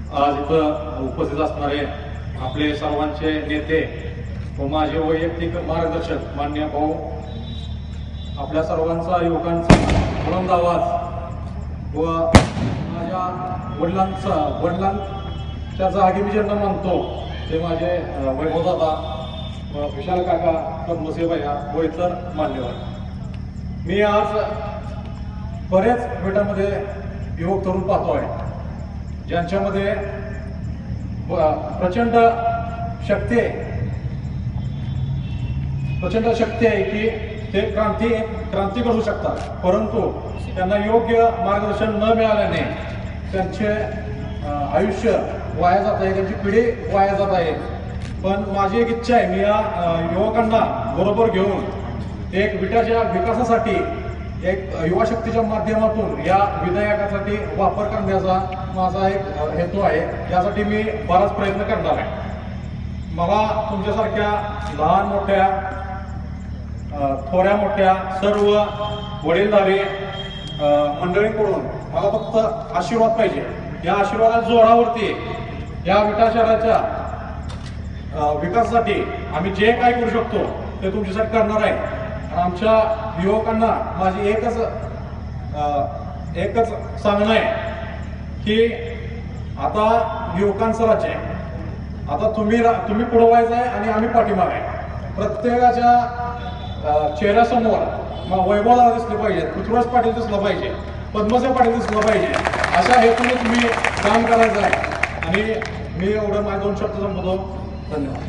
आज इथं उपस्थित असणारे आपले सर्वांचे नेते व माझे वैयक्तिक मार्गदर्शक मान्य भाऊ, आपल्या सर्वांचा युवकांचा बुलंद आवाज व माझ्या वडिलांच्या जागी मी ज्यांना मानतो ते माझे वैभव दादा व विशाल काका, पद्मश्री भैया व इतर मान्यवर. मी आज बरेच गटामध्ये युवक तरुण पाहतोय ज्यांच्यामध्ये प्रचंड शक्ती आहे की ते क्रांती घडवू शकतात, परंतु त्यांना योग्य मार्गदर्शन न मिळाल्याने त्यांचे आयुष्य वाया जात आहे, त्यांची पिढी वाया जात आहे. पण माझी एक इच्छा आहे, मी या युवकांना बरोबर घेऊन एक विटाच्या विकासासाठी एक युवा शक्तीच्या माध्यमातून या विधेयकासाठी वापर करण्याचा माझा एक हेतू आहे. यासाठी मी बराच प्रयत्न करणार आहे. मला तुमच्यासारख्या लहान मोठ्या थोड्या मोठ्या सर्व वडीलधारी मंडळींकडून मला फक्त आशीर्वाद पाहिजे. या आशीर्वादाच्या जोरावरती या विटा शहराच्या विकासासाठी आम्ही जे काय करू शकतो ते तुमच्यासाठी करणार आहे. आमच्या युवकांना माझी एकच सांगणं आहे की आता युवकांचं राज्य आहे. आता तुम्ही पुढं व्हायचं आहे आणि आम्ही पाठीमागे आहे. प्रत्येकाच्या चेहऱ्यासमोर वैभवला दिसले पाहिजे, पृथ्वीराज पाटील दिसलं पाहिजे, पद्मश्री पाटील दिसलं पाहिजे. अशा हेतूने तुम्ही काम करायचं आहे. आणि मी एवढं माझे 2 शब्द संपवतो. धन्यवाद.